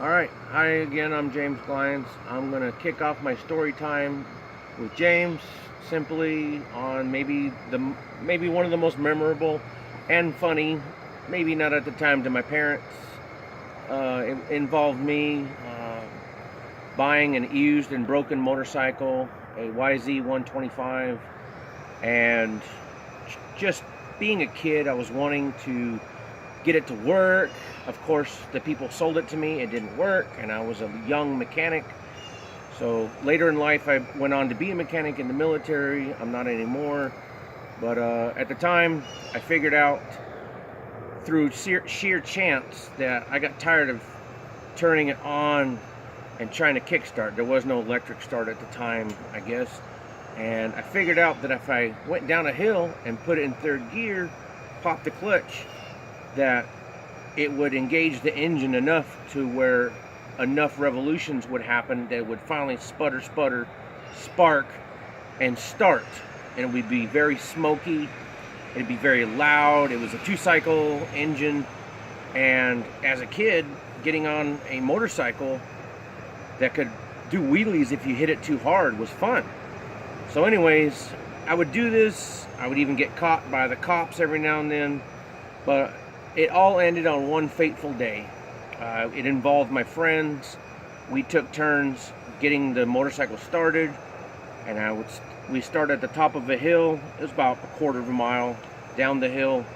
Alright, hi again, I'm James Glines. I'm going to kick off my story time with James simply on maybe one of the most memorable and funny, maybe not at the time to my parents. It involved me buying an used and broken motorcycle, a Yz125, and just being a kid, I was wanting to get it to work. Of course, the people sold it to me, it didn't work, and I was a young mechanic. So later in life, I went on to be a mechanic in the military. I'm not anymore, but at the time, I figured out through sheer chance that I got tired of turning it on and trying to kickstart. There was no electric start at the time, I guess. And I figured out that if I went down a hill and put it in third gear, popped the clutch, that it would engage the engine enough to where enough revolutions would happen that it would finally sputter, spark, and start. And it would be very smoky, it'd be very loud. It was a two-cycle engine, and as a kid, getting on a motorcycle that could do wheelies if you hit it too hard was fun. So anyways, I would do this. I would even get caught by the cops every now and then, but it all ended on one fateful day. It involved my friends. We took turns getting the motorcycle started, and we started at the top of a hill. It was about a quarter of a mile down the hill,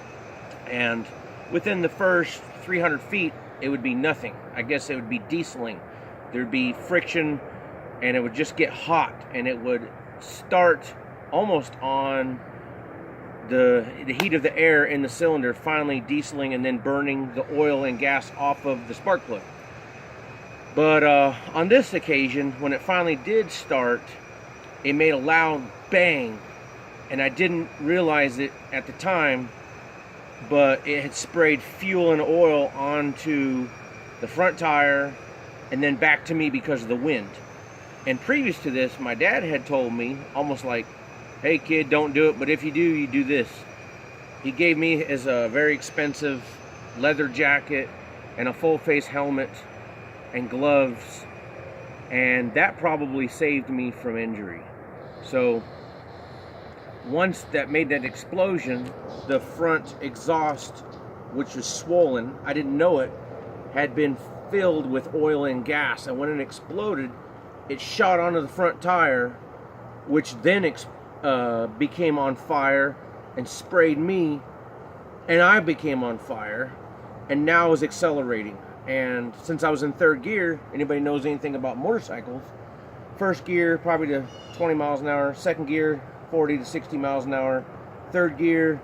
and within the first 300 feet, it would be nothing. I guess it would be dieseling. There'd be friction, and it would just get hot, and it would start almost on the heat of the air in the cylinder, finally dieseling and then burning the oil and gas off of the spark plug. But on this occasion, when it finally did start, it made a loud bang, and I didn't realize it at the time, but it had sprayed fuel and oil onto the front tire and then back to me because of the wind. And previous to this, my dad had told me, almost like, hey kid, don't do it, but if you do, you do this. He gave me as a very expensive leather jacket and a full face helmet and gloves, and that probably saved me from injury. So once that made that explosion, the front exhaust, which was swollen, I didn't know it, had been filled with oil and gas, and when it exploded, it shot onto the front tire, which then became on fire and sprayed me, and I became on fire, and now is accelerating. And since I was in third gear, anybody knows anything about motorcycles, first gear probably to 20 miles an hour, second gear 40 to 60 miles an hour, third gear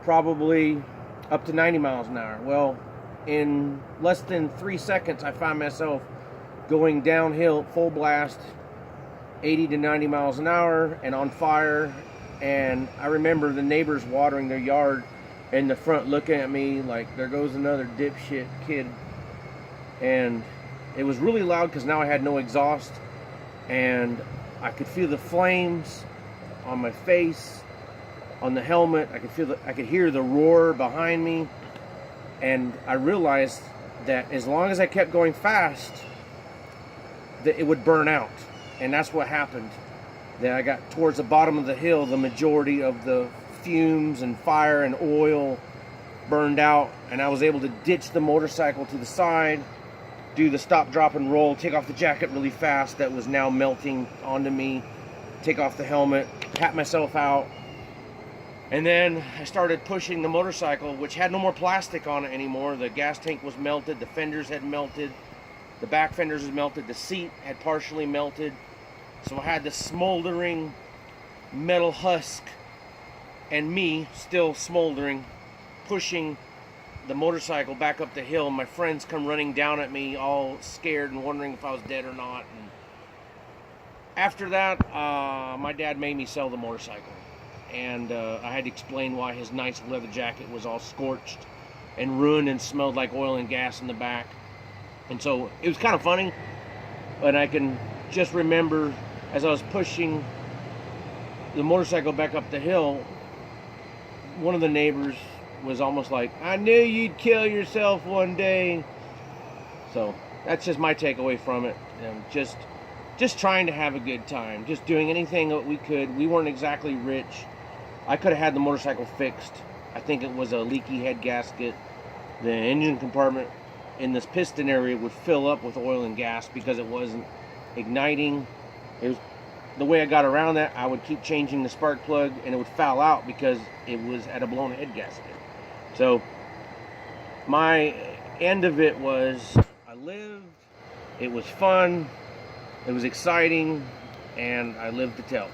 probably up to 90 miles an hour. Well, in less than 3 seconds, I found myself going downhill full blast, 80 to 90 miles an hour, and on fire. And I remember the neighbors watering their yard in the front looking at me like, there goes another dipshit kid. And it was really loud because now I had no exhaust, and I could feel the flames on my face, on the helmet. I could hear the roar behind me, and I realized that as long as I kept going fast, that it would burn out. And that's what happened. That I got towards the bottom of the hill, the majority of the fumes and fire and oil burned out, and I was able to ditch the motorcycle to the side, do the stop, drop, and roll, take off the jacket really fast that was now melting onto me, take off the helmet, pat myself out, and then I started pushing the motorcycle, which had no more plastic on it anymore. The gas tank was melted, the fenders had melted, the back fenders was melted, the seat had partially melted. So I had this smoldering metal husk and me still smoldering, pushing the motorcycle back up the hill. My friends come running down at me all scared and wondering if I was dead or not. And after that, my dad made me sell the motorcycle. And I had to explain why his nice leather jacket was all scorched and ruined and smelled like oil and gas in the back. And so it was kind of funny, but I can just remember as I was pushing the motorcycle back up the hill, one of the neighbors was almost like, I knew you'd kill yourself one day. So that's just my takeaway from it. Just trying to have a good time, just doing anything that we could. We weren't exactly rich. I could have had the motorcycle fixed. I think it was a leaky head gasket. The engine compartment in this piston area would fill up with oil and gas because it wasn't igniting. It was the way I got around that. I would keep changing the spark plug and it would foul out because it was at a blown head gasket. So my end of it was I lived. It was fun. It was exciting, and I lived to tell.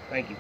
Thank you.